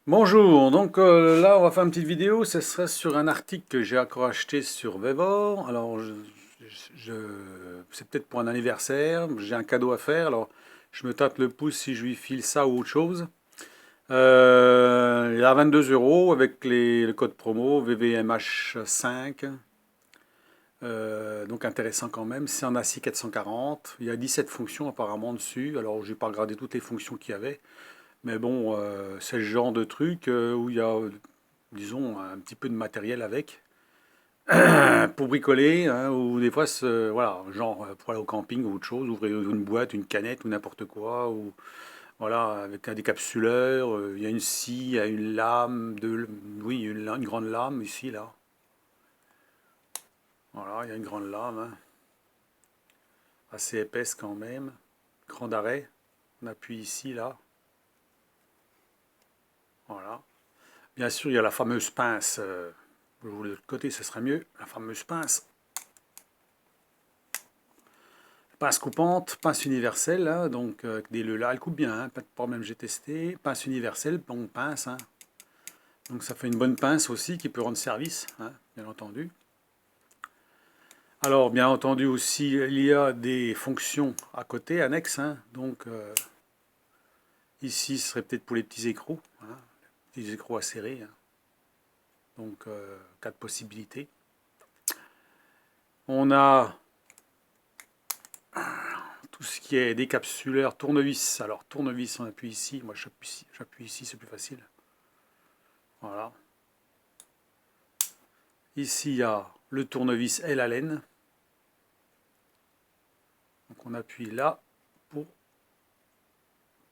Bonjour, donc là on va faire une petite vidéo, ce serait sur un article que j'ai encore acheté sur Vevor. Alors c'est peut-être pour un anniversaire, j'ai un cadeau à faire, alors je me tâte le pouce si je lui file ça ou autre chose. Il est à 22 euros avec le code promo VVMH5, donc intéressant quand même. C'est en ASCII 440, il y a 17 fonctions apparemment dessus, alors j'ai pas regardé toutes les fonctions qu'il y avait. Mais bon, c'est le genre de truc où il y a, disons, un petit peu de matériel avec pour bricoler, hein, ou des fois, voilà, genre pour aller au camping ou autre chose, ouvrir une boîte, une canette ou n'importe quoi, ou voilà, avec un décapsuleur, il y a une scie, il y a une lame, oui, une grande lame ici, là. Voilà, il y a une grande lame, hein, assez épaisse quand même. Grand arrêt, on appuie ici, là. Voilà. Bien sûr, il y a la fameuse pince. Vous voulez de l'autre côté, ce serait mieux. La fameuse pince. Pince coupante, pince universelle, hein, donc avec des là, elle coupe bien, hein, pas de problème, j'ai testé. Pince universelle, bon, pince, hein. Donc ça fait une bonne pince aussi qui peut rendre service, hein, bien entendu. Alors, bien entendu aussi, il y a des fonctions à côté, annexes, hein, donc ici, ce serait peut-être pour les petits écrous, hein, petits écrous à serrer, hein. Donc, quatre possibilités. On a tout ce qui est décapsuleur, tournevis. Alors, tournevis, on appuie ici. Moi, j'appuie ici, c'est plus facile. Voilà. Ici, il y a le tournevis et la laine. Donc, on appuie là pour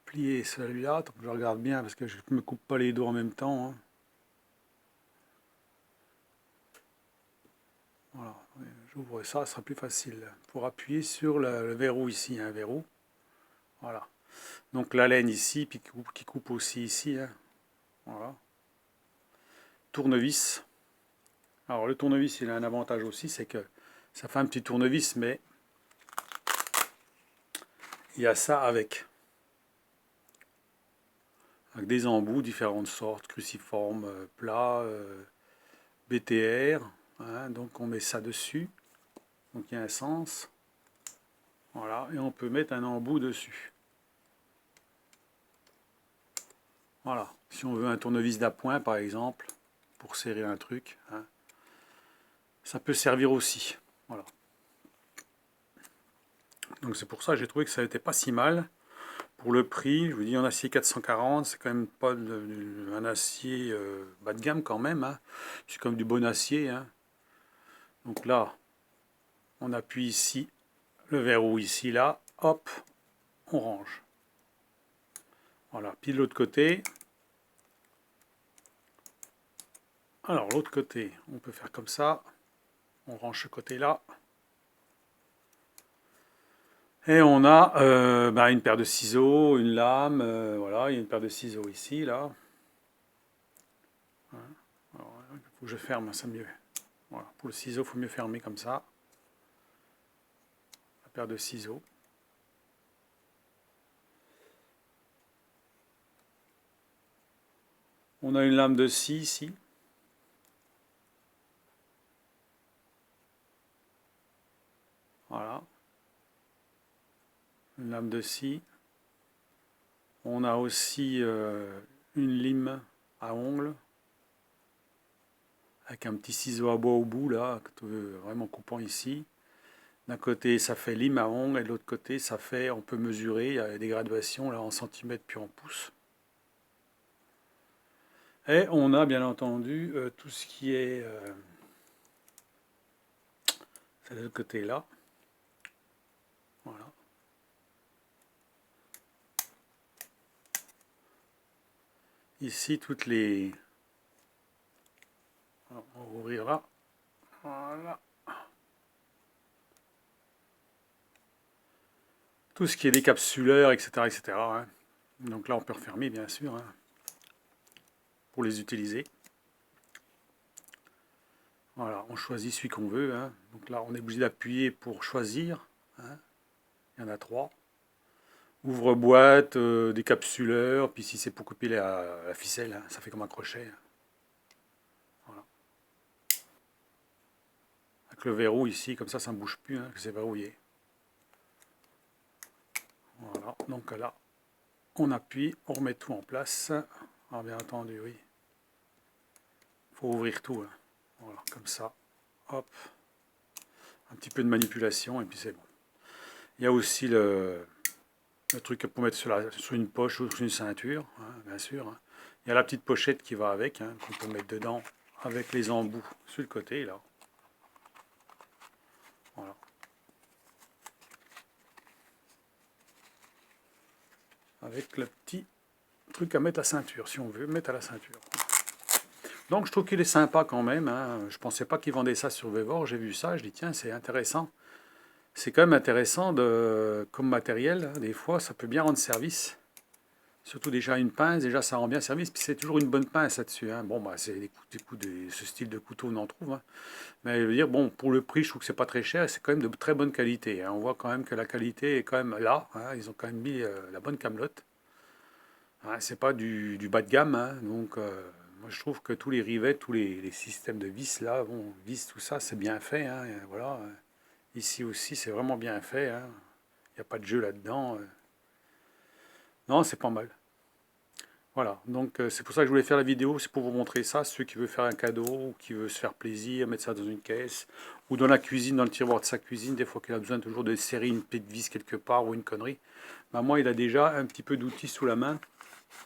plier celui-là. Donc, je regarde bien parce que je ne me coupe pas les doigts en même temps, hein. Voilà. J'ouvre ça, ce sera plus facile. Pour appuyer sur le verrou ici, un verrou. Voilà. Donc, la laine ici, puis qui coupe aussi ici, hein. Voilà. Tournevis. Alors, le tournevis, il a un avantage aussi, c'est que ça fait un petit tournevis, mais il y a ça avec des embouts différentes sortes, cruciformes, plats, BTR, hein, donc on met ça dessus, donc il y a un sens, voilà, et on peut mettre un embout dessus. Voilà, si on veut un tournevis d'appoint par exemple, pour serrer un truc, hein, ça peut servir aussi. Voilà. Donc c'est pour ça que j'ai trouvé que ça n'était pas si mal. Pour le prix, je vous dis en acier 440, c'est quand même pas un acier bas de gamme quand même, hein. C'est comme du bon acier, hein. Donc là, on appuie ici, le verrou ici, là, hop, on range. Voilà, puis de l'autre côté, alors l'autre côté, on peut faire comme ça, on range ce côté-là, et on a une paire de ciseaux, une lame, voilà, il y a une paire de ciseaux ici, là. Alors, il faut que je ferme, c'est mieux. Voilà, pour le ciseau, il faut mieux fermer comme ça. La paire de ciseaux. On a une lame de scie ici. Voilà. Une lame de scie. On a aussi une lime à ongles avec un petit ciseau à bois au bout là, vraiment coupant ici. D'un côté ça fait lime à ongles et de l'autre côté ça fait, on peut mesurer, il y a des graduations là en centimètres puis en pouces. Et on a bien entendu tout ce qui est c'est de ce côté là. Voilà. Ici toutes les... Alors, on va ouvrir là. Voilà. Tout ce qui est décapsuleur, etc. etc. hein. Donc là on peut refermer bien sûr, hein, pour les utiliser. Voilà, on choisit celui qu'on veut, hein. Donc là, on est obligé d'appuyer pour choisir, hein. Il y en a trois. ouvre-boîte, décapsuleur, puis si c'est pour couper la ficelle, hein, ça fait comme un crochet. Voilà. Avec le verrou ici, comme ça ne bouge plus, hein, que c'est verrouillé. Voilà, donc là, on appuie, on remet tout en place. Alors bien entendu, oui, il faut ouvrir tout, hein. Voilà, comme ça, hop, un petit peu de manipulation et puis c'est bon. Il y a aussi le truc pour mettre sur une poche ou sur une ceinture, hein, bien sûr, hein. Il y a la petite pochette qui va avec, hein, qu'on peut mettre dedans avec les embouts sur le côté, là. Voilà. Avec le petit truc à mettre à ceinture, si on veut mettre à la ceinture. Donc je trouve qu'il est sympa quand même, hein. Je pensais pas qu'ils vendaient ça sur Vevor, j'ai vu ça, je dis tiens, c'est intéressant. C'est quand même intéressant comme matériel, hein. Des fois ça peut bien rendre service. Surtout déjà une pince, déjà ça rend bien service, puis c'est toujours une bonne pince là-dessus, hein. Bon, bah, c'est ce style de couteau, on en trouve, hein. Mais je veux dire, bon, pour le prix, je trouve que c'est pas très cher, c'est quand même de très bonne qualité, hein. On voit quand même que la qualité est quand même là, hein. Ils ont quand même mis la bonne camelote. Hein, c'est pas du bas de gamme, hein. Donc, moi je trouve que tous les rivets, tous les systèmes de vis là, bon, vis, tout ça, c'est bien fait, hein. Et voilà. Ici aussi, c'est vraiment bien fait, hein. Il n'y a pas de jeu là-dedans. Non, c'est pas mal. Voilà, donc c'est pour ça que je voulais faire la vidéo, c'est pour vous montrer ça, ceux qui veulent faire un cadeau, ou qui veulent se faire plaisir, mettre ça dans une caisse, ou dans la cuisine, dans le tiroir de sa cuisine, des fois qu'il a besoin toujours de serrer une pile de vis quelque part ou une connerie. Bah, moi, il a déjà un petit peu d'outils sous la main,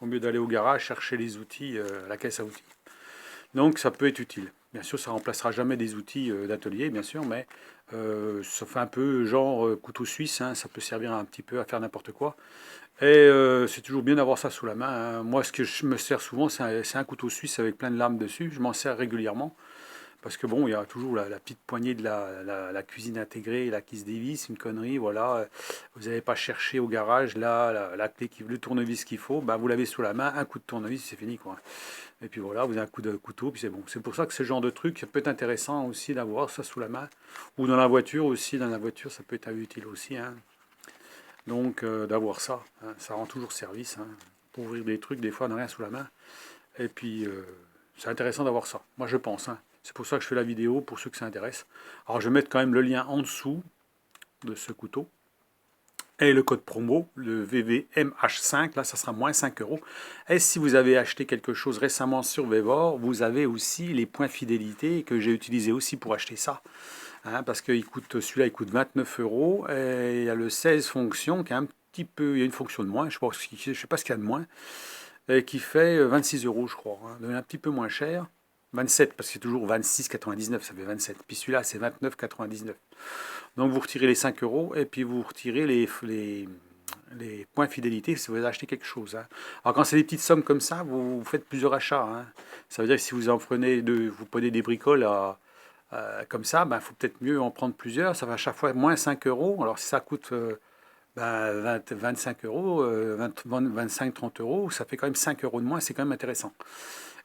au lieu d'aller au garage chercher les outils, la caisse à outils. Donc ça peut être utile. Bien sûr, ça remplacera jamais des outils d'atelier, bien sûr, mais ça fait un peu genre couteau suisse, hein, ça peut servir un petit peu à faire n'importe quoi. Et c'est toujours bien d'avoir ça sous la main, hein. Moi, ce que je me sers souvent, c'est un couteau suisse avec plein de lames dessus. Je m'en sers régulièrement. Parce que bon, il y a toujours la petite poignée de la cuisine intégrée là, qui se dévisse, une connerie, voilà. Vous n'avez pas cherché au garage, là, la clé, le tournevis qu'il faut, ben, vous l'avez sous la main, un coup de tournevis, c'est fini, quoi. Et puis voilà, vous avez un coup de couteau, puis c'est bon. C'est pour ça que ce genre de truc, ça peut être intéressant aussi d'avoir ça sous la main. Ou dans la voiture aussi, dans la voiture, ça peut être utile aussi, hein. Donc d'avoir ça, hein, ça rend toujours service, hein. Pour ouvrir des trucs, des fois on n'a rien sous la main. Et puis c'est intéressant d'avoir ça, moi je pense, hein. C'est pour ça que je fais la vidéo, pour ceux que ça intéresse. Alors je vais mettre quand même le lien en dessous de ce couteau. Et le code promo, le VVMH5, là ça sera moins 5 euros. Et si vous avez acheté quelque chose récemment sur Vevor, vous avez aussi les points fidélité que j'ai utilisés aussi pour acheter ça. Hein, parce que celui-là il coûte 29 euros et il y a le 16 fonctions qui est un petit peu, il y a une fonction de moins, je ne sais pas ce qu'il y a de moins, et qui fait 26 euros je crois, hein, donc un petit peu moins cher. 27 parce que c'est toujours 26,99, ça fait 27. Puis celui-là c'est 29,99. Donc vous retirez les 5 euros et puis vous retirez les points fidélité si vous achetez quelque chose, hein. Alors quand c'est des petites sommes comme ça, vous faites plusieurs achats, hein. Ça veut dire que si vous en prenez vous prenez des bricoles comme ça, il faut peut-être mieux en prendre plusieurs. Ça va à chaque fois moins 5 euros. Alors si ça coûte 25 euros, 25-30 euros, ça fait quand même 5 euros de moins, c'est quand même intéressant.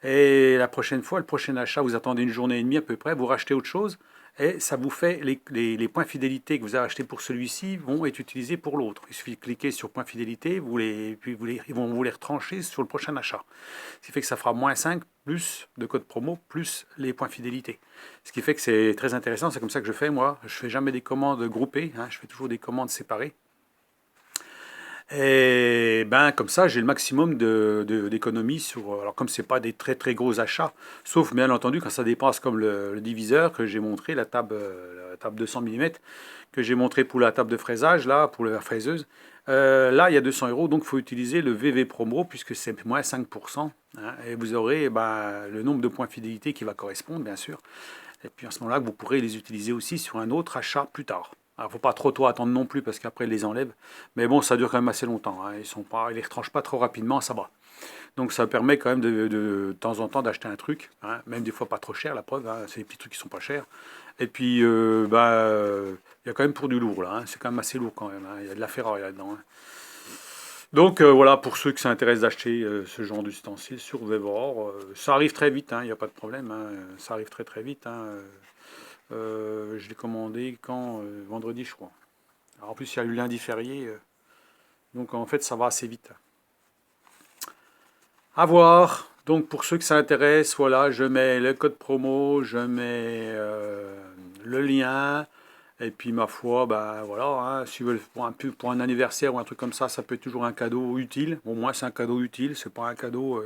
Et la prochaine fois, le prochain achat, vous attendez une journée et demie à peu près, vous rachetez autre chose, et ça vous fait les points fidélité que vous avez achetés pour celui-ci vont être utilisés pour l'autre. Il suffit de cliquer sur points fidélité, puis ils vont vous les retrancher sur le prochain achat. Ce qui fait que ça fera moins 5 plus de code promo plus les points fidélité. Ce qui fait que c'est très intéressant, c'est comme ça que je fais moi. Je fais jamais des commandes groupées, hein, je fais toujours des commandes séparées. Et ben comme ça, j'ai le maximum d'économies sur. Alors comme c'est pas des très très gros achats, sauf bien entendu quand ça dépasse comme le diviseur que j'ai montré, la table 200 mm que j'ai montré pour la table de fraisage là, pour la fraiseuse. Là, il y a 200 euros, donc il faut utiliser le VV promo puisque c'est moins 5%, hein, et vous aurez le nombre de points fidélité qui va correspondre bien sûr. Et puis à ce moment-là, vous pourrez les utiliser aussi sur un autre achat plus tard. Il ne faut pas trop attendre non plus parce qu'après ils les enlèvent. Mais bon, ça dure quand même assez longtemps, hein. Ils les retranchent pas trop rapidement, ça va. Donc ça permet quand même de temps en temps d'acheter un truc, hein, même des fois pas trop cher, la preuve, hein, c'est des petits trucs qui sont pas chers. Et puis, il y a quand même pour du lourd là, hein, c'est quand même assez lourd quand même, hein, il y a de la ferraille là-dedans, hein. Donc voilà, pour ceux que ça intéresse d'acheter ce genre d'ustensiles sur Vevor, ça arrive très vite, hein, il n'y a pas de problème, hein, ça arrive très très vite, hein. Je l'ai commandé quand vendredi, je crois. Alors en plus, il y a eu lundi férié. Donc en fait, ça va assez vite. À voir. Donc pour ceux que ça intéresse, voilà, je mets le code promo, je mets le lien. Et puis ma foi, ben voilà, hein, si vous voulez pour un anniversaire ou un truc comme ça peut être toujours un cadeau utile. Au moins c'est un cadeau utile, c'est pas un cadeau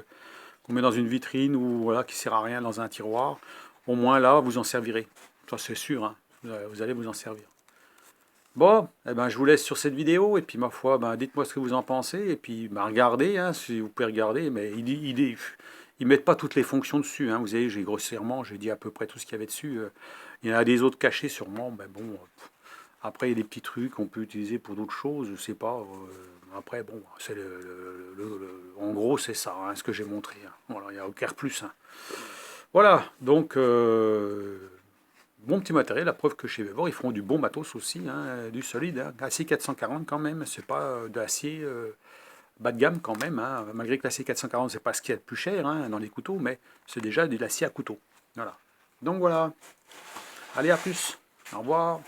qu'on met dans une vitrine ou voilà qui sert à rien dans un tiroir. Au moins là, vous en servirez. Ça c'est sûr, hein, vous allez vous en servir. Bon, eh ben, je vous laisse sur cette vidéo et puis ma foi, ben, dites-moi ce que vous en pensez et puis ben, regardez, hein, si vous pouvez regarder, mais ils mettent pas toutes les fonctions dessus, hein, vous savez, j'ai dit à peu près tout ce qu'il y avait dessus. Il y en a des autres cachés sûrement, mais bon, après il y a des petits trucs qu'on peut utiliser pour d'autres choses, je sais pas. Après bon, c'est en gros c'est ça, hein, ce que j'ai montré. Hein. Voilà, il n'y a aucun plus. Hein. Voilà, donc bon petit matériel, la preuve que chez Vevor, ils font du bon matos aussi, hein, du solide. Hein. Acier 440 quand même, c'est pas de l'acier bas de gamme quand même. Hein. Malgré que l'acier 440, c'est pas ce qu'il y a de plus cher hein, dans les couteaux, mais c'est déjà de l'acier à couteau. Voilà. Donc voilà. Allez, à plus. Au revoir.